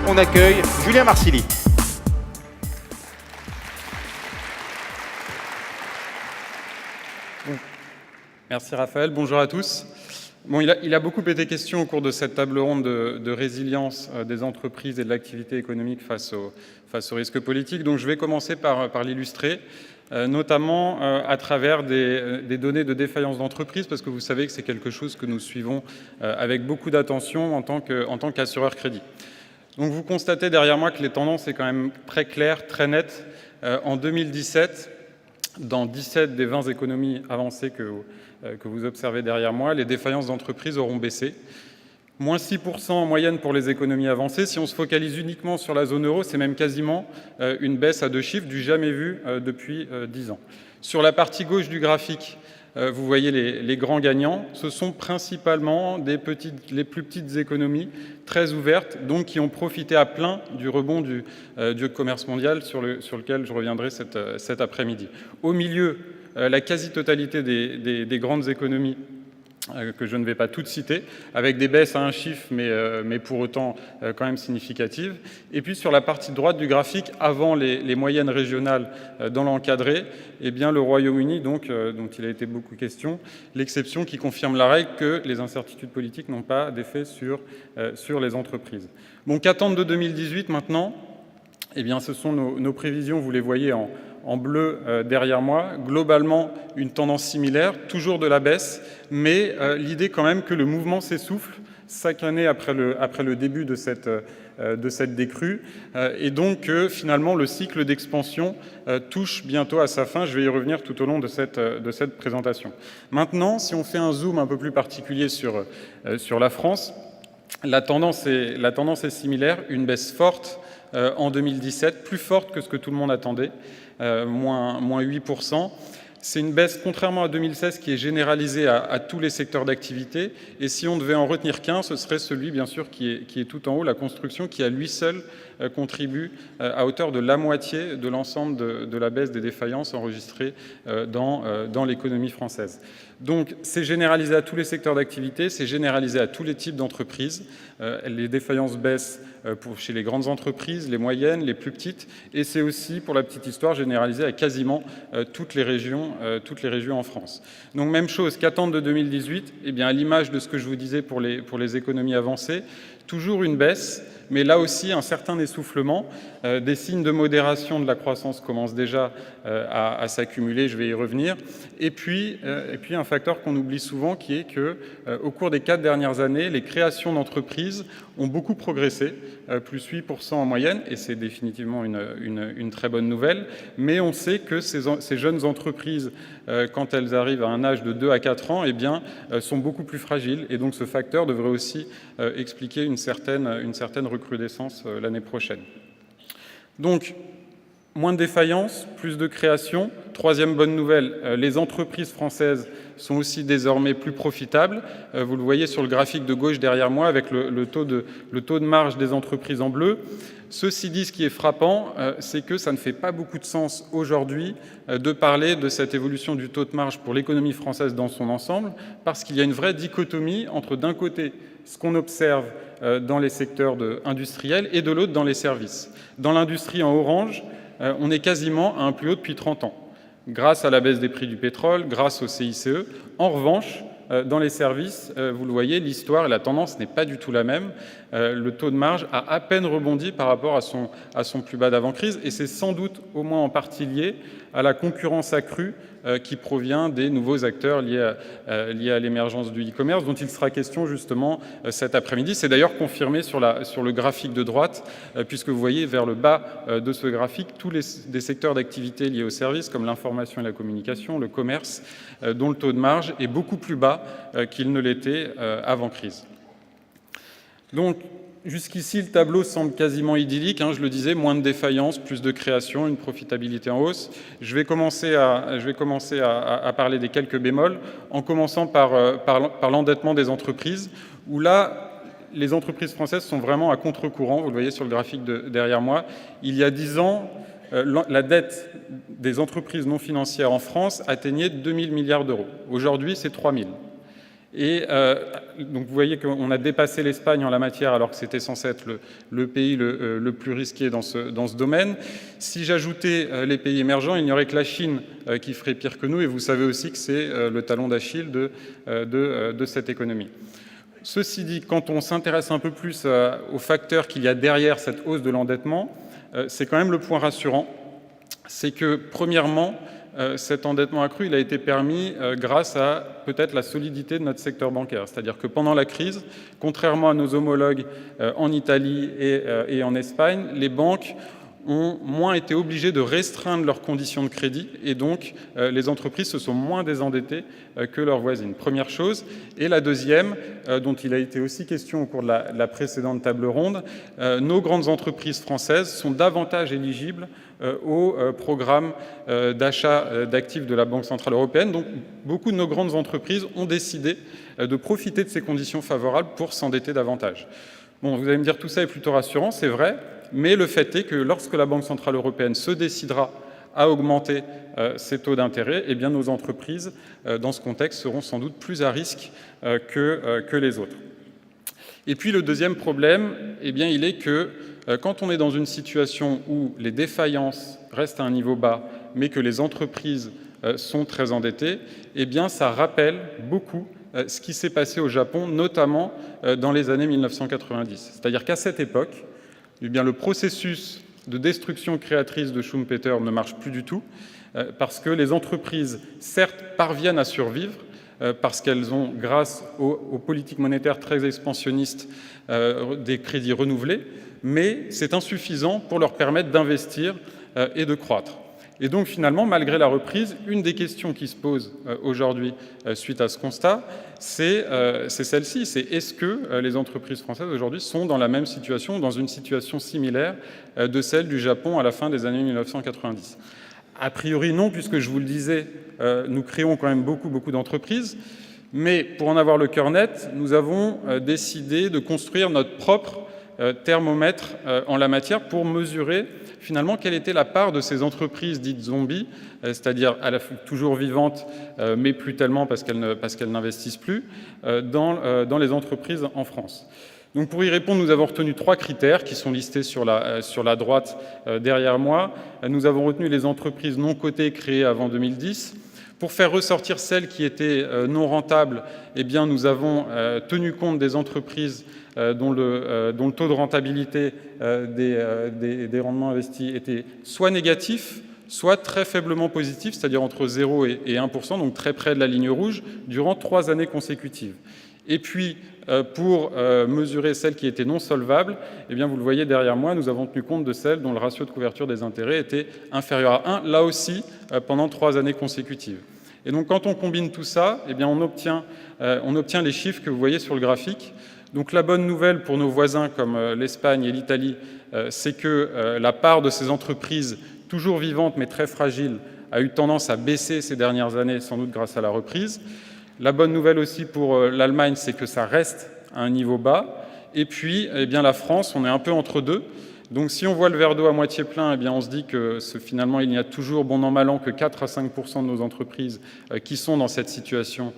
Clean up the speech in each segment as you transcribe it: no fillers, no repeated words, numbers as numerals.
on accueille Julien Marsili. Merci Raphaël, bonjour à tous. Bon, il a beaucoup été question au cours de cette table ronde de résilience des entreprises et de l'activité économique face aux risques politiques. Donc je vais commencer par l'illustrer, notamment à travers des données de défaillance d'entreprise, parce que vous savez que c'est quelque chose que nous suivons avec beaucoup d'attention en tant qu'assureur crédit. Donc vous constatez derrière moi que les tendances sont quand même très claires, très nettes. En 2017, dans 17 des 20 économies avancées que vous observez derrière moi, les défaillances d'entreprises auront baissé. Moins 6% en moyenne pour les économies avancées. Si on se focalise uniquement sur la zone euro, c'est même quasiment une baisse à 2 chiffres du jamais vu depuis 10 ans. Sur la partie gauche du graphique, vous voyez les grands gagnants. Ce sont principalement les plus petites économies très ouvertes, donc qui ont profité à plein du rebond du commerce mondial sur lequel je reviendrai cet après-midi. Au milieu, la quasi-totalité des grandes économies que je ne vais pas toutes citer, avec des baisses à un chiffre, mais pour autant quand même significatives. Et puis sur la partie droite du graphique, avant les moyennes régionales dans l'encadré, eh bien le Royaume-Uni, dont il a été beaucoup question, l'exception qui confirme la règle que les incertitudes politiques n'ont pas d'effet sur les entreprises. Bon, qu'attendre de 2018 maintenant ? Eh bien, ce sont nos prévisions, vous les voyez en bleu derrière moi. Globalement, une tendance similaire, toujours de la baisse, mais l'idée quand même que le mouvement s'essouffle chaque année après le début de cette décrue, et donc finalement le cycle d'expansion touche bientôt à sa fin. Je vais y revenir tout au long de cette présentation. Maintenant, si on fait un zoom un peu plus particulier sur la France, la tendance est similaire, une baisse forte en 2017, plus forte que ce que tout le monde attendait, moins 8%. C'est une baisse, contrairement à 2016, qui est généralisée à tous les secteurs d'activité. Et si on devait en retenir qu'un, ce serait celui, bien sûr, qui est tout en haut, la construction, qui à lui seul contribue à hauteur de la moitié de l'ensemble de la baisse des défaillances enregistrées dans l'économie française. Donc, c'est généralisé à tous les secteurs d'activité, c'est généralisé à tous les types d'entreprises. Les défaillances baissent chez les grandes entreprises, les moyennes, les plus petites, et c'est aussi, pour la petite histoire, généralisé à quasiment toutes les régions en France. Donc, même chose, qu'attendre de 2018 ? Eh bien, à l'image de ce que je vous disais pour les économies avancées, toujours une baisse, mais là aussi un certain essoufflement. Des signes de modération de la croissance commencent déjà à s'accumuler, je vais y revenir. Et puis un facteur qu'on oublie souvent, qui est qu'au cours des 4 dernières années, les créations d'entreprises ont beaucoup progressé, plus 8% en moyenne, et c'est définitivement une très bonne nouvelle. Mais on sait que ces jeunes entreprises, quand elles arrivent à un âge de 2 à 4 ans, eh bien, sont beaucoup plus fragiles. Et donc ce facteur devrait aussi expliquer une certaine recrudescence l'année prochaine. Donc, moins de défaillances, plus de création. Troisième bonne nouvelle, les entreprises françaises sont aussi désormais plus profitables. Vous le voyez sur le graphique de gauche derrière moi avec le taux de marge des entreprises en bleu. Ceci dit, ce qui est frappant, c'est que ça ne fait pas beaucoup de sens aujourd'hui de parler de cette évolution du taux de marge pour l'économie française dans son ensemble, parce qu'il y a une vraie dichotomie entre, d'un côté, ce qu'on observe dans les secteurs industriels et de l'autre dans les services. Dans l'industrie en orange, on est quasiment à un plus haut depuis 30 ans, grâce à la baisse des prix du pétrole, grâce au CICE. En revanche, dans les services, vous le voyez, l'histoire et la tendance n'est pas du tout la même. Le taux de marge a à peine rebondi par rapport à son plus bas d'avant-crise, et c'est sans doute au moins en partie lié à la concurrence accrue qui provient des nouveaux acteurs liés à l'émergence du e-commerce, dont il sera question justement cet après-midi. C'est d'ailleurs confirmé sur le graphique de droite, puisque vous voyez vers le bas de ce graphique tous des secteurs d'activité liés aux services, comme l'information et la communication, le commerce, dont le taux de marge est beaucoup plus bas qu'il ne l'était avant crise. Donc, jusqu'ici, le tableau semble quasiment idyllique. Je le disais, moins de défaillances, plus de création, une profitabilité en hausse. Je vais commencer à parler des quelques bémols, en commençant par l'endettement des entreprises, où là, les entreprises françaises sont vraiment à contre-courant. Vous le voyez sur le graphique derrière moi. Il y a 10 ans, la dette des entreprises non financières en France atteignait 2 000 milliards d'euros. Aujourd'hui, c'est 3 000. Et donc vous voyez qu'on a dépassé l'Espagne en la matière alors que c'était censé être le pays le plus risqué dans ce domaine. Si j'ajoutais les pays émergents, il n'y aurait que la Chine qui ferait pire que nous, et vous savez aussi que c'est le talon d'Achille de cette économie. Ceci dit, quand on s'intéresse un peu plus aux facteurs qu'il y a derrière cette hausse de l'endettement, c'est quand même le point rassurant. C'est que, premièrement, cet endettement accru, il a été permis grâce à peut-être la solidité de notre secteur bancaire. C'est-à-dire que pendant la crise, contrairement à nos homologues en Italie et en Espagne, les banques ont moins été obligées de restreindre leurs conditions de crédit, et donc les entreprises se sont moins désendettées que leurs voisines. Première chose. Et la deuxième, dont il a été aussi question au cours de la précédente table ronde, nos grandes entreprises françaises sont davantage éligibles au programme d'achat d'actifs de la Banque centrale européenne. Donc beaucoup de nos grandes entreprises ont décidé de profiter de ces conditions favorables pour s'endetter davantage. Bon, vous allez me dire tout ça est plutôt rassurant, c'est vrai, mais le fait est que lorsque la Banque centrale européenne se décidera à augmenter ses taux d'intérêt, eh bien nos entreprises, dans ce contexte, seront sans doute plus à risque que les autres. Et puis le deuxième problème, eh bien, il est que quand on est dans une situation où les défaillances restent à un niveau bas, mais que les entreprises sont très endettées, eh bien, ça rappelle beaucoup ce qui s'est passé au Japon, notamment dans les années 1990. C'est-à-dire qu'à cette époque, eh bien, le processus de destruction créatrice de Schumpeter ne marche plus du tout, parce que les entreprises, certes, parviennent à survivre, parce qu'elles ont, grâce aux politiques monétaires très expansionnistes, des crédits renouvelés, mais c'est insuffisant pour leur permettre d'investir et de croître. Et donc finalement, malgré la reprise, une des questions qui se pose aujourd'hui suite à ce constat, c'est celle-ci, c'est est-ce que les entreprises françaises aujourd'hui sont dans la même situation, dans une situation similaire de celle du Japon à la fin des années 1990 ? A priori non, puisque je vous le disais, nous créons quand même beaucoup d'entreprises, mais pour en avoir le cœur net, nous avons décidé de construire notre propre thermomètre en la matière pour mesurer finalement quelle était la part de ces entreprises dites zombies, c'est-à-dire toujours vivantes, mais plus tellement parce qu'elles n'investissent plus, dans les entreprises en France. Donc pour y répondre, nous avons retenu 3 critères qui sont listés sur la droite derrière moi. Nous avons retenu les entreprises non cotées créées avant 2010. Pour faire ressortir celles qui étaient non rentables, eh bien, nous avons tenu compte des entreprises dont le taux de rentabilité des rendements investis était soit négatif, soit très faiblement positif, c'est-à-dire entre 0 et 1%, donc très près de la ligne rouge, durant 3 années consécutives. Et puis, pour mesurer celles qui étaient non solvables, eh bien, vous le voyez derrière moi, nous avons tenu compte de celles dont le ratio de couverture des intérêts était inférieur à 1, là aussi, pendant 3 années consécutives. Et donc, quand on combine tout ça, eh bien, on obtient les chiffres que vous voyez sur le graphique. Donc, la bonne nouvelle pour nos voisins comme l'Espagne et l'Italie, c'est que la part de ces entreprises toujours vivantes mais très fragiles a eu tendance à baisser ces dernières années, sans doute grâce à la reprise. La bonne nouvelle aussi pour l'Allemagne, c'est que ça reste à un niveau bas. Et puis, eh bien, la France, on est un peu entre deux. Donc, si on voit le verre d'eau à moitié plein, eh bien, on se dit que finalement, il n'y a toujours, bon an, mal an, que 4 à 5% de nos entreprises qui sont dans cette situation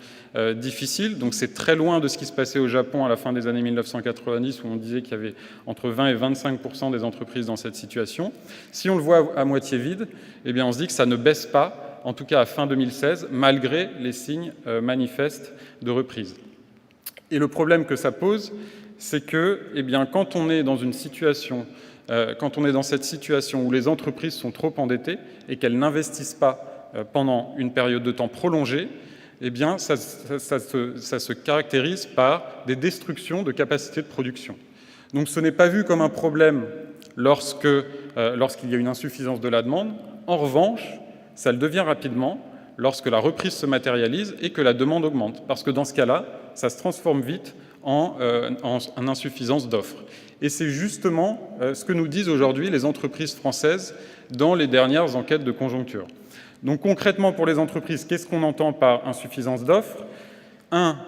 difficile. Donc, c'est très loin de ce qui se passait au Japon à la fin des années 1990, où on disait qu'il y avait entre 20 et 25% des entreprises dans cette situation. Si on le voit à moitié vide, eh bien, on se dit que ça ne baisse pas, en tout cas à fin 2016, malgré les signes manifestes de reprise. Et le problème que ça pose, c'est que, eh bien, quand on est dans cette situation où les entreprises sont trop endettées et qu'elles n'investissent pas pendant une période de temps prolongée, eh bien, ça se caractérise par des destructions de capacités de production. Donc, ce n'est pas vu comme un problème lorsqu'il y a une insuffisance de la demande. En revanche, ça le devient rapidement lorsque la reprise se matérialise et que la demande augmente, parce que dans ce cas-là, ça se transforme vite en insuffisance d'offres. Et c'est justement ce que nous disent aujourd'hui les entreprises françaises dans les dernières enquêtes de conjoncture. Donc concrètement, pour les entreprises, qu'est-ce qu'on entend par insuffisance d'offres ? 1,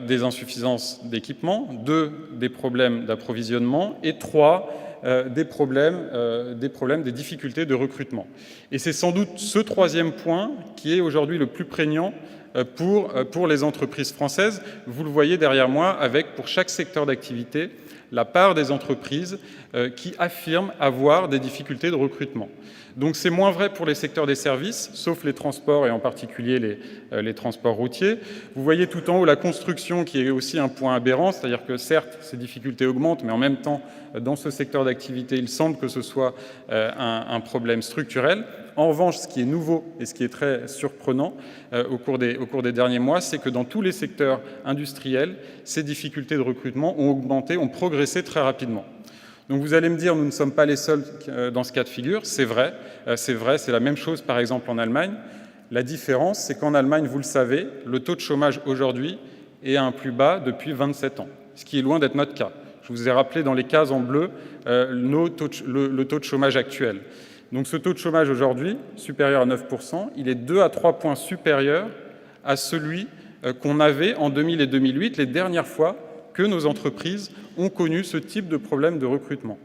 des insuffisances d'équipement, 2, des problèmes d'approvisionnement, et 3, des difficultés de recrutement. Et c'est sans doute ce troisième point qui est aujourd'hui le plus prégnant pour les entreprises françaises. Vous le voyez derrière moi avec, pour chaque secteur d'activité, la part des entreprises qui affirment avoir des difficultés de recrutement. Donc c'est moins vrai pour les secteurs des services, sauf les transports et en particulier les transports routiers. Vous voyez tout en haut la construction qui est aussi un point aberrant, c'est-à-dire que certes ces difficultés augmentent, mais en même temps dans ce secteur d'activité il semble que ce soit un problème structurel. En revanche, ce qui est nouveau et ce qui est très surprenant au cours des derniers mois, c'est que dans tous les secteurs industriels, ces difficultés de recrutement ont augmenté, ont progressé très rapidement. Donc vous allez me dire, nous ne sommes pas les seuls dans ce cas de figure. C'est vrai, c'est la même chose par exemple en Allemagne. La différence, c'est qu'en Allemagne, vous le savez, le taux de chômage aujourd'hui est à un plus bas depuis 27 ans, ce qui est loin d'être notre cas. Je vous ai rappelé dans les cases en bleu le taux de chômage actuel. Donc ce taux de chômage aujourd'hui, supérieur à 9%, il est 2 à 3 points supérieur à celui qu'on avait en 2000 et 2008, les dernières fois que nos entreprises ont connu ce type de problème de recrutement.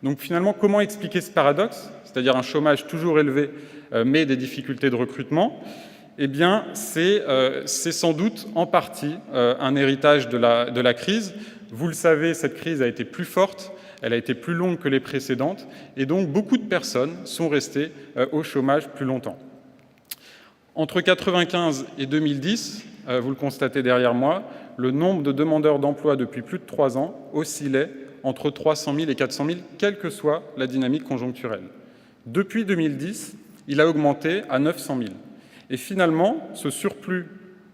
Donc finalement, comment expliquer ce paradoxe, c'est-à-dire un chômage toujours élevé, mais des difficultés de recrutement? Eh bien, c'est sans doute en partie un héritage de la crise. Vous le savez, cette crise a été plus forte, elle a été plus longue que les précédentes, et donc beaucoup de personnes sont restées au chômage plus longtemps. Entre 1995 et 2010, vous le constatez derrière moi, le nombre de demandeurs d'emploi depuis plus de 3 ans oscillait entre 300 000 et 400 000, quelle que soit la dynamique conjoncturelle. Depuis 2010, il a augmenté à 900 000. Et finalement, ce surplus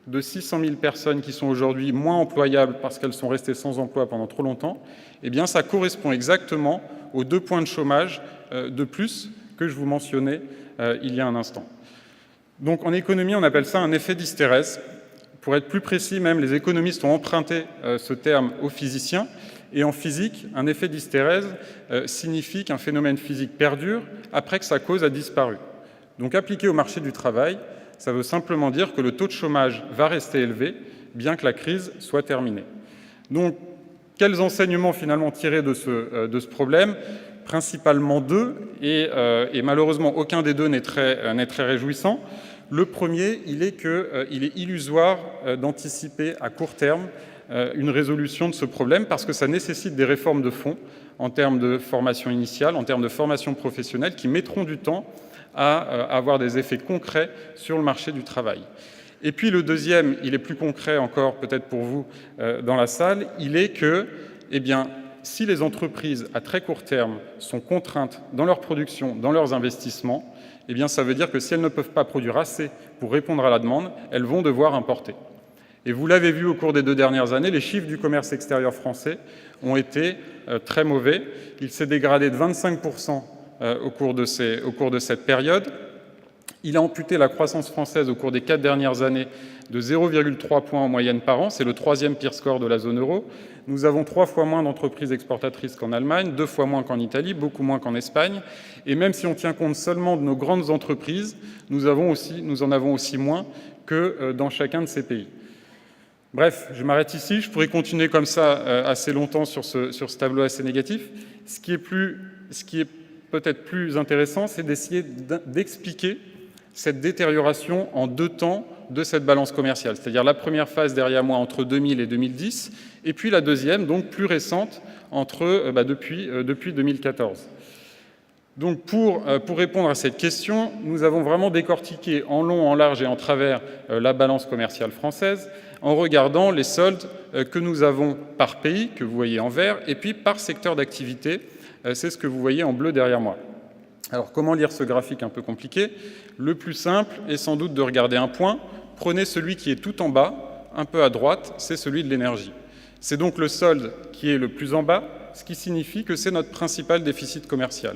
de 600 000 personnes qui sont aujourd'hui moins employables parce qu'elles sont restées sans emploi pendant trop longtemps, eh bien, ça correspond exactement aux 2 points de chômage de plus que je vous mentionnais il y a un instant. Donc en économie, on appelle ça un effet d'hystérèse. Pour être plus précis, même les économistes ont emprunté ce terme aux physiciens. Et en physique, un effet d'hystérèse signifie qu'un phénomène physique perdure après que sa cause a disparu. Donc appliqué au marché du travail, ça veut simplement dire que le taux de chômage va rester élevé, bien que la crise soit terminée. Donc, quels enseignements finalement tirer de ce problème? Principalement 2, et malheureusement aucun des 2 n'est très réjouissant. Le premier, il est illusoire d'anticiper à court terme une résolution de ce problème parce que ça nécessite des réformes de fond en termes de formation initiale, en termes de formation professionnelle qui mettront du temps à avoir des effets concrets sur le marché du travail. Et puis le deuxième, il est plus concret encore peut-être pour vous dans la salle, il est que, eh bien, si les entreprises à très court terme sont contraintes dans leur production, dans leurs investissements, eh bien, ça veut dire que si elles ne peuvent pas produire assez pour répondre à la demande, elles vont devoir importer. Et vous l'avez vu au cours des 2 dernières années, les chiffres du commerce extérieur français ont été très mauvais. Il s'est dégradé de 25% au cours de cette période. Il a amputé la croissance française au cours des 4 dernières années de 0,3 points en moyenne par an. C'est le 3e pire score de la zone euro. Nous avons 3 fois moins d'entreprises exportatrices qu'en Allemagne, 2 fois moins qu'en Italie, beaucoup moins qu'en Espagne. Et même si on tient compte seulement de nos grandes entreprises, nous en avons aussi moins que dans chacun de ces pays. Bref, je m'arrête ici. Je pourrais continuer comme ça assez longtemps sur ce tableau assez négatif. Ce qui est peut-être plus intéressant, c'est d'essayer d'expliquer cette détérioration en 2 temps de cette balance commerciale, c'est-à-dire la première phase derrière moi entre 2000 et 2010, et puis la deuxième, donc plus récente, depuis 2014. Donc pour répondre à cette question, nous avons vraiment décortiqué en long, en large et en travers la balance commerciale française, en regardant les soldes que nous avons par pays, que vous voyez en vert, et puis par secteur d'activité, c'est ce que vous voyez en bleu derrière moi. Alors comment lire ce graphique un peu compliqué? Le plus simple est sans doute de regarder un point. Prenez celui qui est tout en bas, un peu à droite, c'est celui de l'énergie. C'est donc le solde qui est le plus en bas, ce qui signifie que c'est notre principal déficit commercial.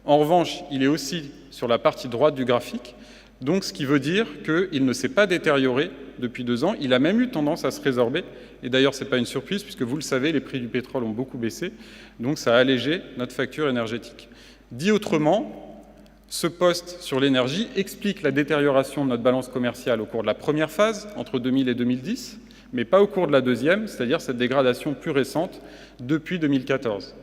En revanche, il est aussi sur la partie droite du graphique, donc ce qui veut dire qu'il ne s'est pas détérioré depuis 2 ans, il a même eu tendance à se résorber, et d'ailleurs ce n'est pas une surprise puisque vous le savez, les prix du pétrole ont beaucoup baissé, donc ça a allégé notre facture énergétique. Dit autrement, ce poste sur l'énergie explique la détérioration de notre balance commerciale au cours de la première phase, entre 2000 et 2010, mais pas au cours de la deuxième, c'est-à-dire cette dégradation plus récente depuis 2014.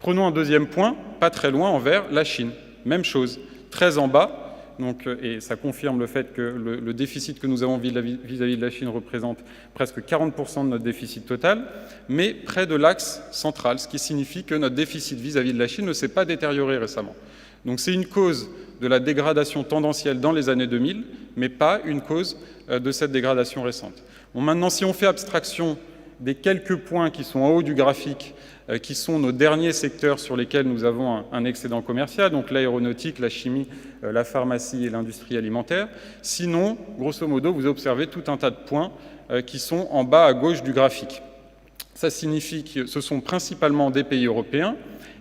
Prenons un deuxième point, pas très loin, en vert, la Chine. Même chose, très en bas. Donc, et ça confirme le fait que le déficit que nous avons vis-à-vis de la Chine représente presque 40% de notre déficit total, mais près de l'axe central, ce qui signifie que notre déficit vis-à-vis de la Chine ne s'est pas détérioré récemment. Donc c'est une cause de la dégradation tendancielle dans les années 2000, mais pas une cause de cette dégradation récente. Bon, maintenant, si on fait abstraction des quelques points qui sont en haut du graphique, qui sont nos derniers secteurs sur lesquels nous avons un excédent commercial, donc l'aéronautique, la chimie, la pharmacie et l'industrie alimentaire. Sinon, grosso modo, vous observez tout un tas de points qui sont en bas à gauche du graphique. Ça signifie que ce sont principalement des pays européens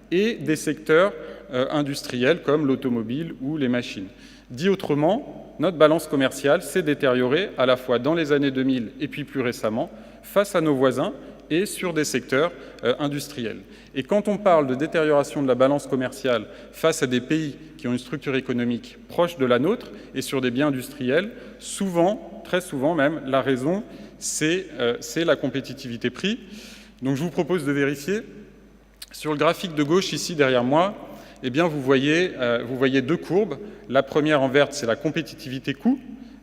et des secteurs industriels comme l'automobile ou les machines. Dit autrement, notre balance commerciale s'est détériorée à la fois dans les années 2000 et puis plus récemment face à nos voisins et sur des secteurs industriels. Et quand on parle de détérioration de la balance commerciale face à des pays qui ont une structure économique proche de la nôtre et sur des biens industriels, souvent, très souvent même, la raison, c'est la compétitivité prix. Donc je vous propose de vérifier. Sur le graphique de gauche, ici, derrière moi, eh bien, vous voyez deux courbes. La première en verte, c'est la compétitivité coût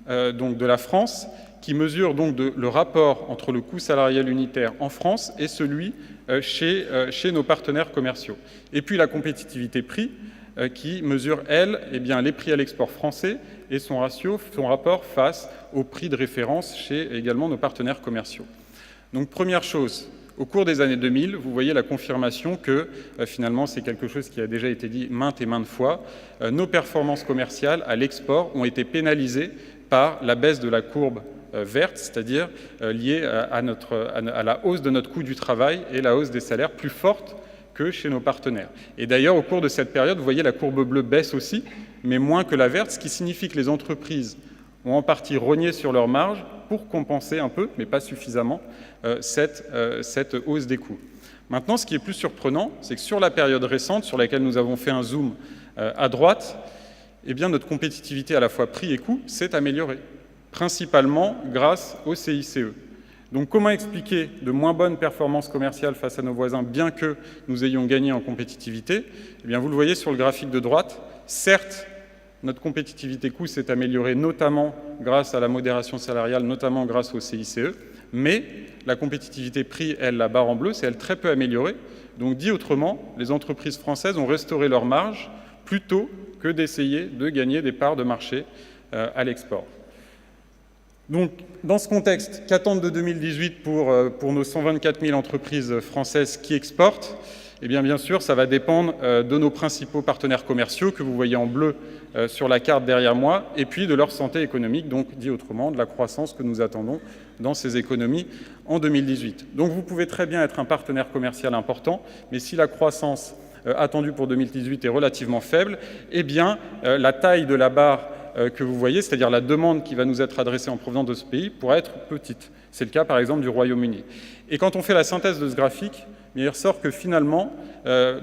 donc de la France, qui mesure donc le rapport entre le coût salarial unitaire en France et celui chez nos partenaires commerciaux. Et puis la compétitivité prix, qui mesure, elle, eh bien, les prix à l'export français et son rapport face aux prix de référence chez également nos partenaires commerciaux. Donc première chose, au cours des années 2000, vous voyez la confirmation que finalement c'est quelque chose qui a déjà été dit maintes et maintes fois, nos performances commerciales à l'export ont été pénalisées par la baisse de la courbe verte, c'est-à-dire liée à la hausse de notre coût du travail et la hausse des salaires plus forte que chez nos partenaires. Et d'ailleurs, au cours de cette période, vous voyez la courbe bleue baisse aussi, mais moins que la verte, ce qui signifie que les entreprises ont en partie rogné sur leurs marges pour compenser un peu, mais pas suffisamment, cette hausse des coûts. Maintenant, ce qui est plus surprenant, c'est que sur la période récente, sur laquelle nous avons fait un zoom à droite, eh bien, notre compétitivité à la fois prix et coût s'est améliorée, principalement grâce au CICE. Donc comment expliquer de moins bonnes performances commerciales face à nos voisins, bien que nous ayons gagné en compétitivité? Eh bien, vous le voyez sur le graphique de droite, certes, notre compétitivité coût s'est améliorée notamment grâce à la modération salariale, notamment grâce au CICE, mais la compétitivité prix, elle, la barre en bleu, c'est elle très peu améliorée. Donc dit autrement, les entreprises françaises ont restauré leurs marges plutôt que d'essayer de gagner des parts de marché à l'export. Donc, dans ce contexte, qu'attendre de 2018 pour nos 124 000 entreprises françaises qui exportent? Eh bien sûr, ça va dépendre de nos principaux partenaires commerciaux, que vous voyez en bleu sur la carte derrière moi, et puis de leur santé économique, donc dit autrement, de la croissance que nous attendons dans ces économies en 2018. Donc vous pouvez très bien être un partenaire commercial important, mais si la croissance attendue pour 2018 est relativement faible, eh bien la taille de la barre que vous voyez, c'est-à-dire la demande qui va nous être adressée en provenance de ce pays, pourra être petite. C'est le cas, par exemple, du Royaume-Uni. Et quand on fait la synthèse de ce graphique, il ressort que finalement,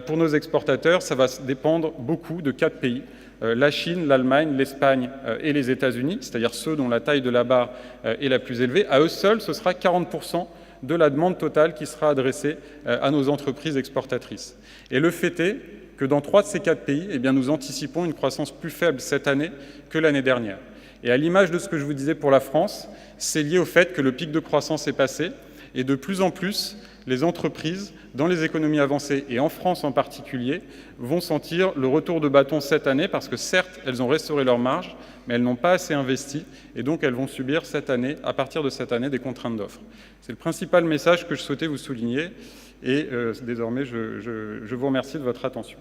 pour nos exportateurs, ça va dépendre beaucoup de 4 pays. La Chine, l'Allemagne, l'Espagne et les États-Unis, c'est-à-dire ceux dont la taille de la barre est la plus élevée. À eux seuls, ce sera 40% de la demande totale qui sera adressée à nos entreprises exportatrices. Et le fait est que dans 3 de ces 4 pays, eh bien, nous anticipons une croissance plus faible cette année que l'année dernière. Et à l'image de ce que je vous disais pour la France, c'est lié au fait que le pic de croissance est passé et de plus en plus, les entreprises, dans les économies avancées et en France en particulier, vont sentir le retour de bâton cette année parce que certes, elles ont restauré leurs marges, mais elles n'ont pas assez investi et donc elles vont subir cette année, à partir de cette année, des contraintes d'offres. C'est le principal message que je souhaitais vous souligner et désormais, je vous remercie de votre attention.